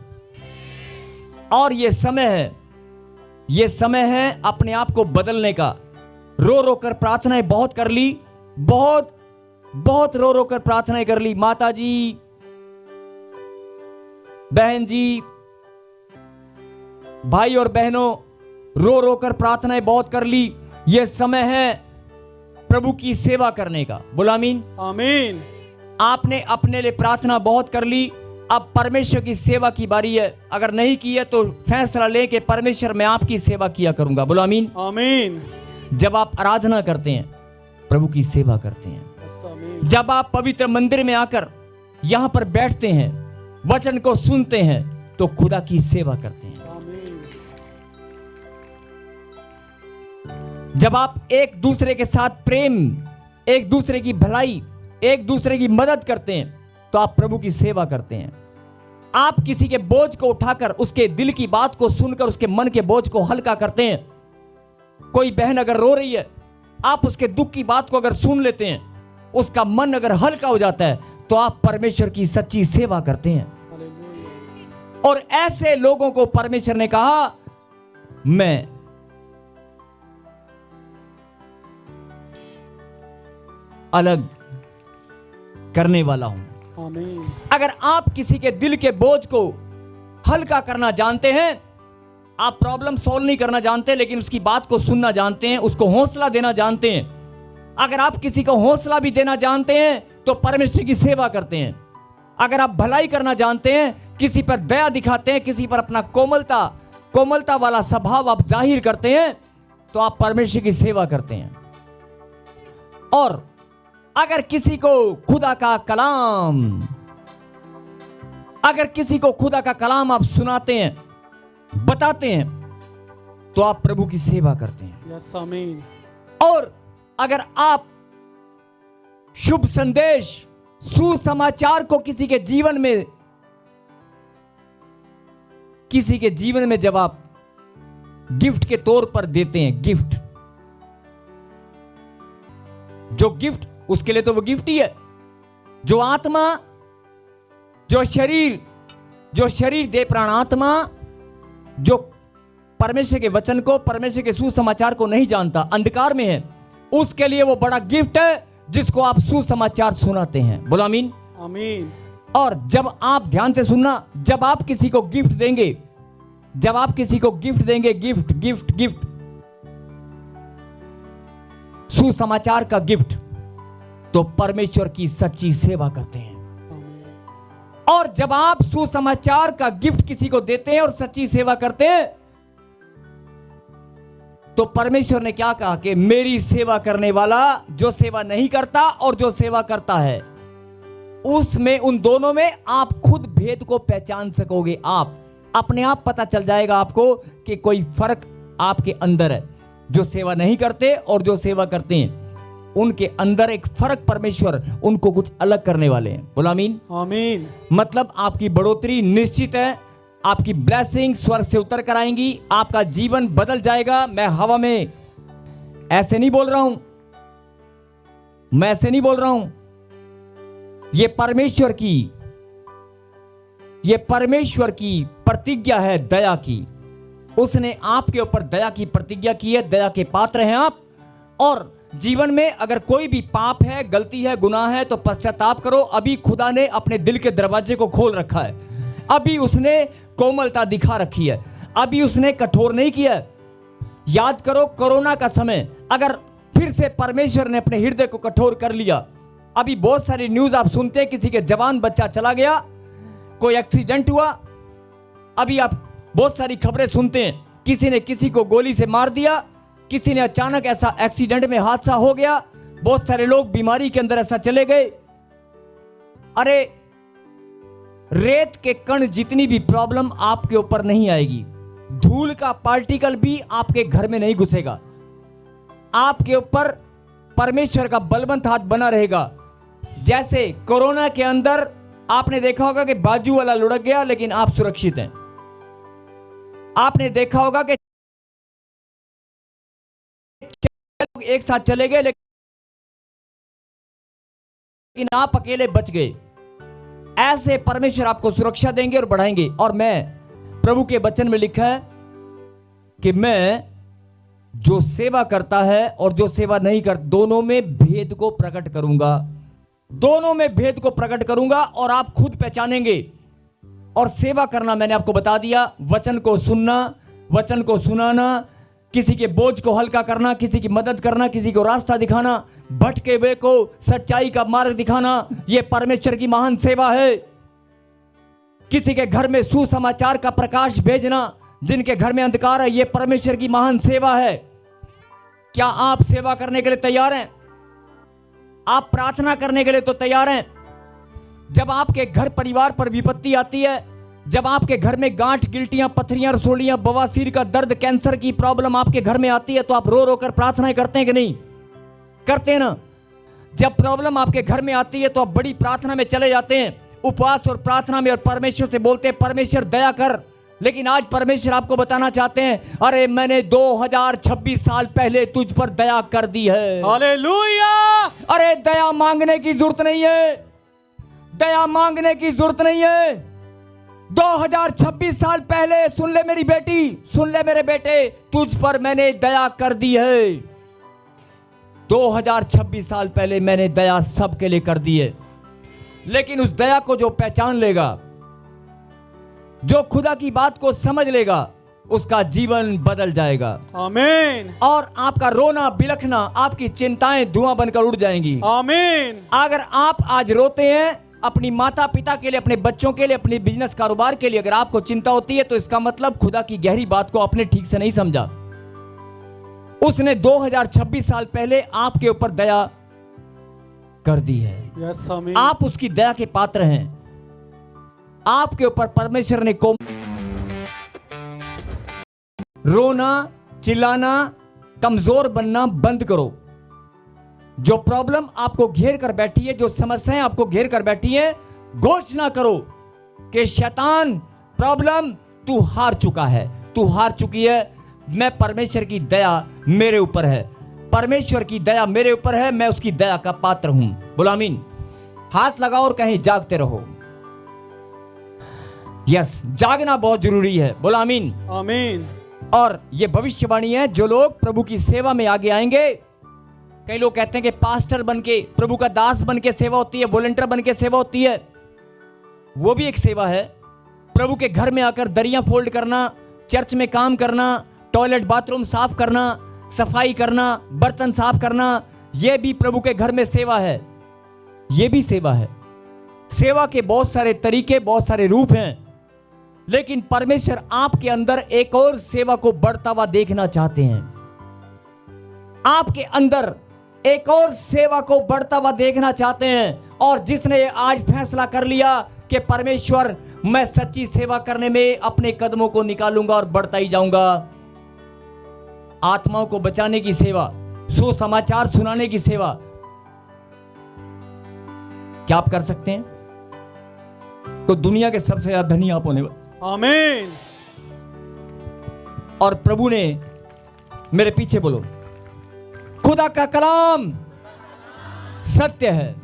और ये समय है अपने आप को बदलने का। रो रो कर प्रार्थनाएं बहुत कर ली, बहुत रो रो कर प्रार्थनाएं कर ली। माता जी, बहन जी, भाई और बहनों, रो रो कर प्रार्थनाएं बहुत कर ली। यह समय है प्रभु की सेवा करने का। बोलो आमीन। आमीन। आपने अपने लिए प्रार्थना बहुत कर ली, अब परमेश्वर की सेवा की बारी है। अगर नहीं की है तो फैसला ले कि परमेश्वर, मैं आपकी सेवा किया करूंगा। बोलो आमीन। आमीन। जब आप आराधना करते हैं, प्रभु की सेवा करते हैं, यस, आमीन। जब आप पवित्र मंदिर में आकर यहां पर बैठते हैं, वचन को सुनते हैं, तो खुदा की सेवा करते हैं। आमीन। जब आप एक दूसरे के साथ प्रेम, एक दूसरे की भलाई, एक दूसरे की मदद करते हैं, तो आप प्रभु की सेवा करते हैं। आप किसी के बोझ को उठाकर, उसके दिल की बात को सुनकर उसके मन के बोझ को हल्का करते हैं। कोई बहन अगर रो रही है, आप उसके दुख की बात को अगर सुन लेते हैं, उसका मन अगर हल्का हो जाता है, तो आप परमेश्वर की सच्ची सेवा करते हैं। हालेलुया। और ऐसे लोगों को परमेश्वर ने कहा, मैं अलग करने वाला हूं। आमीन। अगर आप किसी के दिल के बोझ को हल्का करना जानते हैं, आप प्रॉब्लम सॉल्व नहीं करना जानते लेकिन उसकी बात को सुनना जानते हैं, उसको हौसला देना जानते हैं, अगर आप किसी को हौसला भी देना जानते हैं तो परमेश्वर की सेवा करते हैं। अगर आप भलाई करना जानते हैं, किसी पर दया दिखाते हैं, किसी पर अपना कोमलता वाला स्वभाव आप जाहिर करते हैं, तो आप परमेश्वर की सेवा करते हैं। और अगर किसी को खुदा का कलाम आप सुनाते हैं, बताते हैं, तो आप प्रभु की सेवा करते हैं। यस आमीन। और अगर आप शुभ संदेश, सुसमाचार को किसी के जीवन में जब आप गिफ्ट के तौर पर देते हैं, जो गिफ्ट उसके लिए तो वो गिफ्ट ही है। जो आत्मा, जो शरीर दे प्राण आत्मा, जो परमेश्वर के वचन को, परमेश्वर के सुसमाचार को नहीं जानता, अंधकार में है, उसके लिए वो बड़ा गिफ्ट है जिसको आप सुसमाचार सुनाते हैं। बोलो आमीन। आमीन। और जब आप ध्यान से सुनना, जब आप किसी को गिफ्ट देंगे, गिफ्ट सुसमाचार का गिफ्ट, तो परमेश्वर की सच्ची सेवा करते हैं। और जब आप सुसमाचार का गिफ्ट किसी को देते हैं और सच्ची सेवा करते हैं, तो परमेश्वर ने क्या कहा कि मेरी सेवा करने वाला जो सेवा नहीं करता और जो सेवा करता है, उसमें, उन दोनों में आप खुद भेद को पहचान सकोगे। आप अपने आप पता चल जाएगा आपको कि कोई फर्क आपके अंदर है। जो सेवा नहीं करते और जो सेवा करते हैं, उनके अंदर एक फर्क, परमेश्वर उनको कुछ अलग करने वाले हैं। बोलो आमीन। आमीन। मतलब आपकी बढ़ोतरी निश्चित है, आपकी ब्लेसिंग स्वर्ग से उतर कर आएंगी, आपका जीवन बदल जाएगा। मैं हवा में ऐसे नहीं बोल रहा हूं, ये परमेश्वर की प्रतिज्ञा है, दया की। उसने आपके ऊपर दया की प्रतिज्ञा की है, दया के पात्र हैं आप। और जीवन में अगर कोई भी पाप है, गलती है, गुनाह है, तो पश्चाताप करो। अभी खुदा ने अपने दिल के दरवाजे को खोल रखा है, अभी उसने कोमलता दिखा रखी है, अभी उसने कठोर नहीं किया। याद करो कोरोना का समय, अगर फिर से परमेश्वर ने अपने हृदय को कठोर कर लिया, अभी बहुत सारी न्यूज आप सुनते हैं, किसी के जवान बच्चा चला गया, कोई एक्सीडेंट हुआ, अभी आप बहुत सारी खबरें सुनते हैं, किसी ने किसी को गोली से मार दिया, किसी ने अचानक ऐसा एक्सीडेंट में हादसा हो गया, बहुत सारे लोग बीमारी के अंदर ऐसा चले गए। अरे रेत के कण जितनी भी प्रॉब्लम आपके ऊपर नहीं आएगी, धूल का पार्टिकल भी आपके घर में नहीं घुसेगा, आपके ऊपर परमेश्वर का बलवंत हाथ बना रहेगा। जैसे कोरोना के अंदर आपने देखा होगा कि बाजू वाला लुढ़क गया लेकिन आप सुरक्षित हैं। आपने देखा होगा कि एक साथ चले गए लेकिन आप अकेले बच गए। ऐसे परमेश्वर आपको सुरक्षा देंगे और बढ़ाएंगे। और मैं, प्रभु के वचन में लिखा है कि मैं जो सेवा करता है और जो सेवा नहीं करता, दोनों में भेद को प्रकट करूंगा, और आप खुद पहचानेंगे। और सेवा करना मैंने आपको बता दिया, वचन को सुनना, वचन को सुनाना, किसी के बोझ को हल्का करना, किसी की मदद करना, किसी को रास्ता दिखाना, भटके हुए को सच्चाई का मार्ग दिखाना, यह परमेश्वर की महान सेवा है। किसी के घर में सुसमाचार का प्रकाश भेजना, जिनके घर में अंधकार है, यह परमेश्वर की महान सेवा है। क्या आप सेवा करने के लिए तैयार हैं? आप प्रार्थना करने के लिए तो तैयार हैं? जब आपके घर परिवार पर विपत्ति आती है, जब आपके घर में गांठ, गिल्टियां, पथरियां, रसोलियां, बवासीर का दर्द, कैंसर की प्रॉब्लम आपके घर में आती है, तो आप रो रो कर प्रार्थनाएं करते हैं कि नहीं? करते हैं ना। जब प्रॉब्लम आपके घर में आती है तो आप बड़ी प्रार्थना में चले जाते हैं, उपवास और प्रार्थना में, और परमेश्वर से बोलते हैं परमेश्वर दया कर। लेकिन आज परमेश्वर आपको बताना चाहते हैं, अरे मैंने 2026 साल पहले तुझ पर दया कर दी है। हालेलुया। अरे दया मांगने की जरूरत नहीं है, दया मांगने की जरूरत नहीं है। 2026 साल पहले, सुन ले मेरी बेटी, सुन ले मेरे बेटे, तुझ पर मैंने दया कर दी है। 2026 साल पहले मैंने दया सबके लिए कर दी है, लेकिन उस दया को जो पहचान लेगा, जो खुदा की बात को समझ लेगा, उसका जीवन बदल जाएगा। आमीन। और आपका रोना बिलखना, आपकी चिंताएं धुआं बनकर उड़ जाएंगी। आमीन। अगर आप आज रोते हैं अपनी माता पिता के लिए, अपने बच्चों के लिए, अपने बिजनेस कारोबार के लिए, अगर आपको चिंता होती है, तो इसका मतलब खुदा की गहरी बात को आपने ठीक से नहीं समझा। उसने 2026 साल पहले आपके ऊपर दया कर दी है। यस आमीन। आप उसकी दया के पात्र हैं। आपके ऊपर परमेश्वर ने रोना, चिल्लाना, कमजोर बनना बंद करो। जो प्रॉब्लम आपको घेर कर बैठी है, जो समस्याएं आपको घेर कर बैठी हैं, घोषणा करो कि शैतान, प्रॉब्लम, तू हार चुका है, तू हार चुकी है। मैं परमेश्वर की दया मेरे ऊपर है, परमेश्वर की दया मेरे ऊपर है, मैं उसकी दया का पात्र हूं। बोलो आमीन। हाथ लगाओ और कहीं जागते रहो। यस, जागना बहुत जरूरी है। बोलो आमीन। आमीन। और ये भविष्यवाणी है, जो लोग प्रभु की सेवा में आगे आएंगे। कई लोग कहते हैं कि पास्टर बनके, प्रभु का दास बनके सेवा होती है, वॉलंटियर बनके सेवा होती है। वो भी एक सेवा है। प्रभु के घर में आकर दरियां फोल्ड करना, चर्च में काम करना, टॉयलेट बाथरूम साफ करना, सफाई करना, बर्तन साफ करना, यह भी प्रभु के घर में सेवा है। यह भी सेवा है। सेवा के बहुत सारे तरीके, बहुत सारे रूप हैं, लेकिन परमेश्वर आपके अंदर एक और सेवा को बढ़ता हुआ देखना चाहते हैं। आपके अंदर एक और सेवा को बढ़ता हुआ देखना चाहते हैं। और जिसने आज फैसला कर लिया कि परमेश्वर, मैं सच्ची सेवा करने में अपने कदमों को निकालूंगा और बढ़ता ही जाऊंगा। आत्माओं को बचाने की सेवा, सुसमाचार सुनाने की सेवा, क्या आप कर सकते हैं? तो दुनिया के सबसे ज्यादा धनी आप होने वाले। आमीन। और प्रभु ने मेरे पीछे बोलो, खुदा का कलाम सत्य है,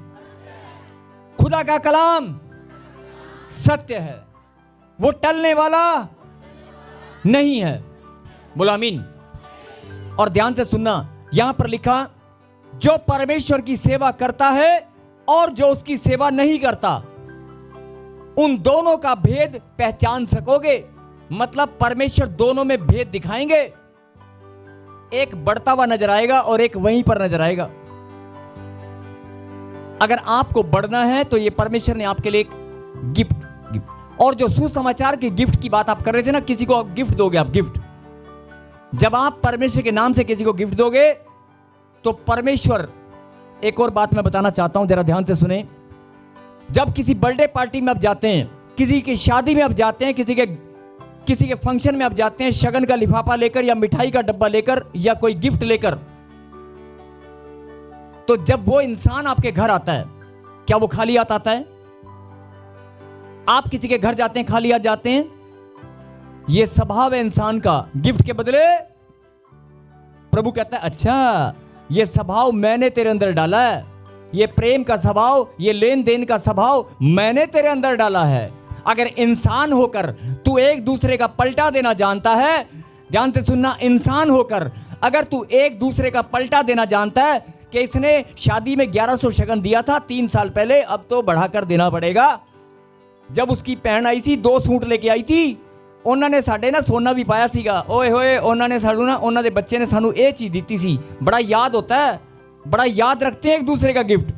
खुदा का कलाम सत्य है, वो टलने वाला नहीं है। बोलो आमीन। और ध्यान से सुनना, यहां पर लिखा, जो परमेश्वर की सेवा करता है और जो उसकी सेवा नहीं करता, उन दोनों का भेद पहचान सकोगे। मतलब परमेश्वर दोनों में भेद दिखाएंगे। एक बढ़ता हुआ नजर आएगा और एक वहीं पर नजर आएगा। अगर आपको बढ़ना है तो ये परमेश्वर ने आपके लिए एक गिफ्ट। और जो सुसमाचार के गिफ्ट की बात आप कर रहे थे ना, किसी को आप गिफ्ट दोगे, आप गिफ्ट, जब आप परमेश्वर के नाम से किसी को गिफ्ट दोगे तो परमेश्वर, एक और बात मैं बताना चाहता हूं, जरा ध्यान से सुने। जब किसी बर्थडे पार्टी में आप जाते हैं, किसी की शादी में आप जाते हैं, किसी के फंक्शन में आप जाते हैं, शगन का लिफाफा लेकर या मिठाई का डब्बा लेकर या कोई गिफ्ट लेकर, तो जब वो इंसान आपके घर आता है, क्या वो खाली हाथ आता है? आप किसी के घर जाते हैं, खाली हाथ जाते हैं? ये स्वभाव है इंसान का। गिफ्ट के बदले प्रभु कहता है, अच्छा, ये स्वभाव मैंने तेरे अंदर डाला है, ये प्रेम का स्वभाव, ये लेन देन का स्वभाव मैंने तेरे अंदर डाला है। अगर इंसान होकर तू एक दूसरे का पलटा देना जानता है, ध्यान से सुनना, इंसान होकर अगर तू एक दूसरे का पलटा देना जानता है कि इसने शादी में 1100 शगन दिया था 3 साल पहले, अब तो बढ़ाकर देना पड़ेगा। जब उसकी बहन आई थी, 2 सूट लेके आई थी, उन्होंने साढ़े ना सोना भी पाया सीगा, ओए होए, उन्होंने सानू ना, उन्होंने बच्चे ने सानू ये चीज दी सी। बड़ा याद होता है, बड़ा याद रखते हैं एक दूसरे का गिफ्ट।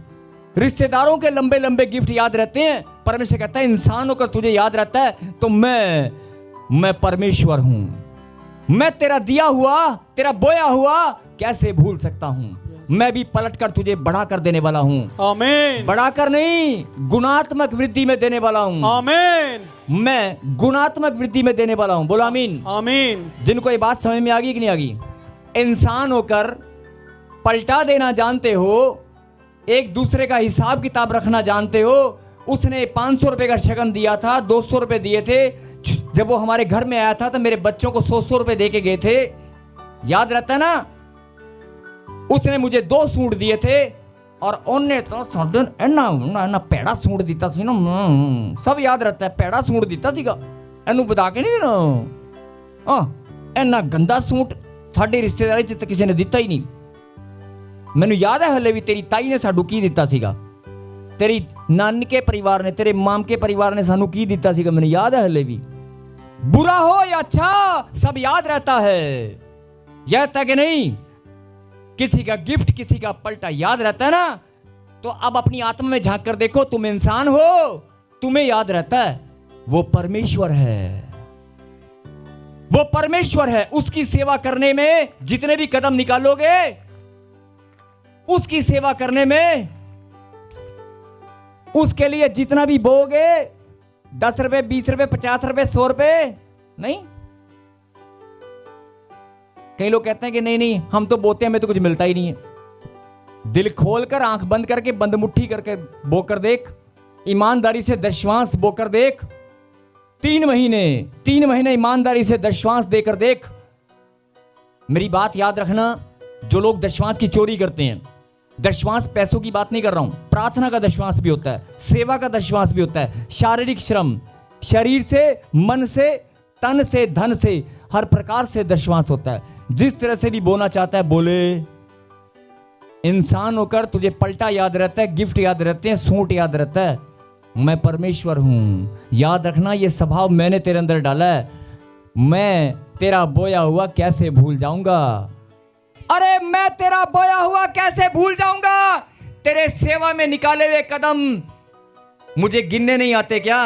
रिश्तेदारों के लंबे लंबे गिफ्ट याद रहते हैं। परमेश्वर कहता है, इंसान होकर तुझे याद रहता है तो मैं परमेश्वर हूं, मैं तेरा दिया हुआ, तेरा बोया हुआ कैसे भूल सकता हूं। मैं भी पलटकर तुझे बढ़ाकर देने वाला हूं। आमीन। बढ़ाकर नहीं, गुणात्मक वृद्धि में देने वाला हूं। आमीन। मैं गुणात्मक वृद्धि में देने वाला हूं। बोलो आमीन। आमीन। जिनको ये बात समझ में आ गई कि नहीं आ गई? इंसान होकर पलटा देना जानते हो, एक दूसरे का हिसाब किताब रखना जानते हो। उसने 500 रुपए का शगन दिया था, 200 रुपए दिए थे। जब वो हमारे घर में आया था तो मेरे बच्चों को 100 रुपए दे के गए थे, याद रहता है ना? उसने मुझे 2 सूट दिए थे और उन्हें तो ना पैड़ा सूट दिता सी ना, सब याद रहता है, पैड़ा सूट दिता सीगा, एनू बता के नहीं देना। इन्ना गंदा सूट साडे रिश्तेदारी च किसी ने दिता ही नहीं। ਮੈਨੂੰ ਯਾਦ ਹੈ ਹਲੇ ਵੀ ਤੇਰੀ ਤਾਈ ਨੇ ਸਾਨੂੰ ਕੀ ਦਿੱਤਾ ਸੀਗਾ, ਤੇਰੀ ਨਾਨਕੇ ਪਰਿਵਾਰ ਨੇ, ਤੇਰੇ ਮਾਮਕੇ परिवार ने ਸਾਨੂੰ ਕੀ ਦਿੱਤਾ ਸੀਗਾ, ਮੈਨੂੰ याद है हले भी। बुरा हो या अच्छा सब याद रहता है, याद रहता कि नहीं? किसी का गिफ्ट, किसी का पलटा याद रहता है ना। तो अब अपनी आत्मा में झांक कर देखो, तुम इंसान हो, तुम्हें याद रहता है। वो परमेश्वर है, वो परमेश्वर है। उसकी सेवा करने में जितने भी कदम निकालोगे, उसकी सेवा करने में, उसके लिए जितना भी बोगे, 10 रुपए, 20 रुपए, 50 रुपए, 100 रुपए नहीं। कई लोग कहते हैं कि नहीं नहीं हम तो बोते हैं, हमें तो कुछ मिलता ही नहीं है। दिल खोलकर, आंख बंद करके, बंद मुट्ठी करके बोकर देख, ईमानदारी से दशवांश बोकर देख, 3 महीने ईमानदारी से दशवांश देकर देख। मेरी बात याद रखना, जो लोग दशवांश की चोरी करते हैं, दशवांश पैसों की बात नहीं कर रहा हूं, प्रार्थना का दशवांश भी होता है, सेवा का दशवांश भी होता है, शारीरिक श्रम, शरीर से, मन से, तन से, धन से, हर प्रकार से दशवांश होता है। जिस तरह से भी बोना चाहता है बोले। इंसान होकर तुझे पलटा याद रहता है, गिफ्ट याद रहते हैं, सूट याद रहता है। मैं परमेश्वर हूं, याद रखना, ये स्वभाव मैंने तेरे अंदर डाला है। मैं तेरा बोया हुआ कैसे भूल जाऊंगा? अरे मैं तेरा बोया हुआ कैसे भूल जाऊंगा? तेरे सेवा में निकाले हुए कदम मुझे गिनने नहीं आते क्या?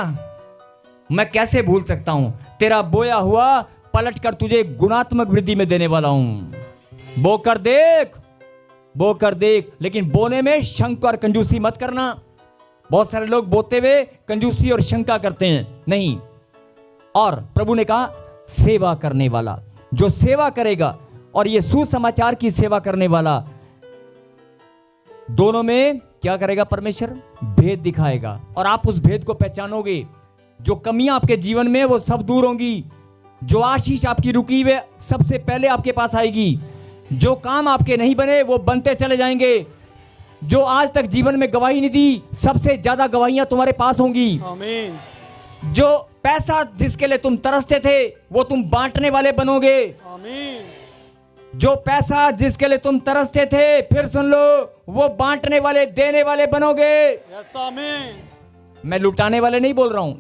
मैं कैसे भूल सकता हूं? तेरा बोया हुआ पलट कर तुझे गुणात्मक वृद्धि में देने वाला हूं। बोकर देख, बोकर देख, लेकिन बोने में शंक और कंजूसी मत करना। बहुत सारे लोग बोते हुए कंजूसी और शंका करते हैं, नहीं। और प्रभु ने कहा सेवा करने वाला, जो सेवा करेगा और ये सुसमाचार की सेवा करने वाला, दोनों में क्या करेगा? परमेश्वर भेद दिखाएगा और आप उस भेद को पहचानोगे। जो कमियां आपके जीवन में वो सब दूर होंगी, जो आशीष आपकी रुकी हुई सबसे पहले आपके पास आएगी, जो काम आपके नहीं बने वो बनते चले जाएंगे, जो आज तक जीवन में गवाही नहीं दी सबसे ज्यादा गवाहियां तुम्हारे पास होंगी। आमीन। जो पैसा जिसके लिए तुम तरसते थे वो तुम बांटने वाले बनोगे। आमीन। जो पैसा जिसके लिए तुम तरसते थे, फिर सुन लो, वो बांटने वाले, देने वाले बनोगे। यस आमीन। मैं लुटाने वाले नहीं बोल रहा हूं,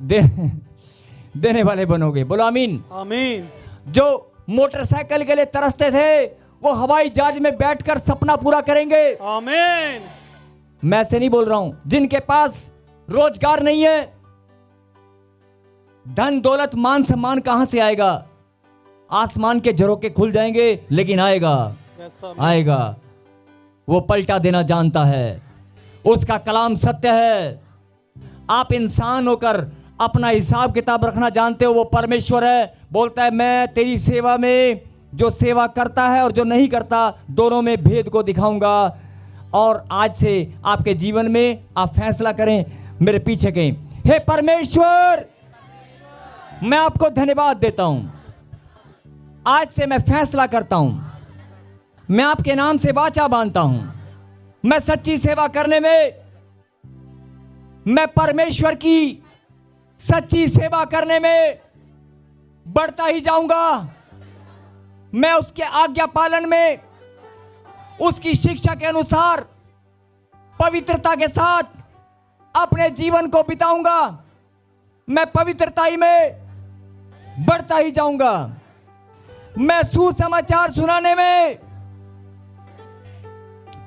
देने वाले बनोगे। बोलो आमीन। आमीन। जो मोटरसाइकिल के लिए तरसते थे वो हवाई जहाज में बैठकर सपना पूरा करेंगे। आमीन। मैं ऐसे नहीं बोल रहा हूं। जिनके पास रोजगार नहीं है, धन दौलत मान सम्मान कहां से आएगा? आसमान के झरोके खुल जाएंगे, लेकिन आएगा, यस आमीन। आएगा। वो पलटा देना जानता है, उसका कलाम सत्य है। आप इंसान होकर अपना हिसाब किताब रखना जानते हो, वो परमेश्वर है। बोलता है मैं तेरी सेवा में, जो सेवा करता है और जो नहीं करता, दोनों में भेद को दिखाऊंगा। और आज से आपके जीवन में आप फैसला करें, मेरे पीछे कहें, हे परमेश्वर मैं आपको धन्यवाद देता हूं। आज से मैं फैसला करता हूं, मैं आपके नाम से वाचा बांधता हूं। मैं सच्ची सेवा करने में, मैं परमेश्वर की सच्ची सेवा करने में बढ़ता ही जाऊंगा। मैं उसके आज्ञा पालन में, उसकी शिक्षा के अनुसार पवित्रता के साथ अपने जीवन को बिताऊंगा। मैं पवित्रताई में बढ़ता ही जाऊंगा। मैं सुसमाचार सुनाने में,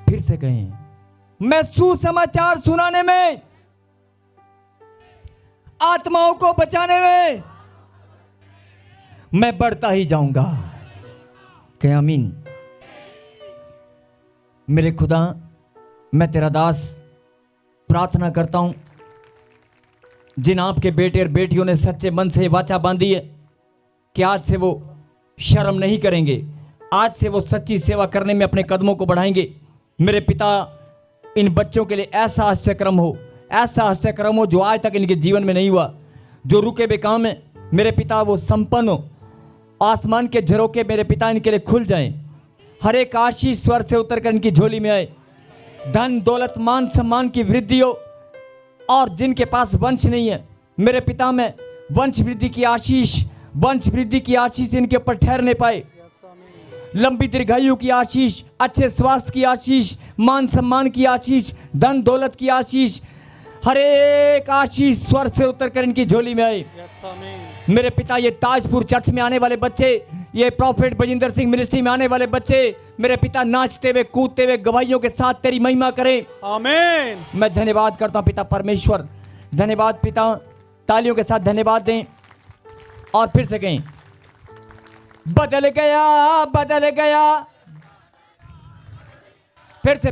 फिर से कहें, मैं सुसमाचार सुनाने में, आत्माओं को बचाने में मैं बढ़ता ही जाऊंगा। कहे आमीन। मेरे खुदा, मैं तेरा दास प्रार्थना करता हूं, जिन आपके बेटे और बेटियों ने सच्चे मन से वाचा बांधी है कि आज से वो शर्म नहीं करेंगे, आज से वो सच्ची सेवा करने में अपने कदमों को बढ़ाएंगे। मेरे पिता, इन बच्चों के लिए ऐसा आश्चर्यक्रम हो, ऐसा आश्चर्यक्रम हो जो आज तक इनके जीवन में नहीं हुआ। जो रुके हुए काम है मेरे पिता वो संपन्न हो। आसमान के झरोके मेरे पिता इनके लिए खुल जाएं। हर एक आशीष स्वर से उतरकर इनकी झोली में आए। धन दौलत मान सम्मान की वृद्धि हो। और जिनके पास वंश नहीं है, मेरे पिता में वंश वृद्धि की आशीष, वंश वृद्धि की आशीष इनके ऊपर ठहरने पाए। यस आमीन। लंबी दीर्घायु की आशीष, अच्छे स्वास्थ्य की आशीष, मान सम्मान की आशीष, धन दौलत की आशीष, हर एक आशीष स्वर्ग से उतर कर इनकी झोली में आए। यस आमीन। मेरे पिता, ये ताजपुर चर्च में आने वाले बच्चे, ये प्रॉफिट बजिंदर सिंह मिनिस्ट्री में आने वाले बच्चे, मेरे पिता नाचते हुए कूदते हुए गवाहियों के साथ तेरी महिमा करें। आमीन। मैं धन्यवाद करता हूं पिता परमेश्वर, धन्यवाद पिता। तालियों के साथ धन्यवाद दें और फिर से कहें, बदल गया, बदल गया। फिर से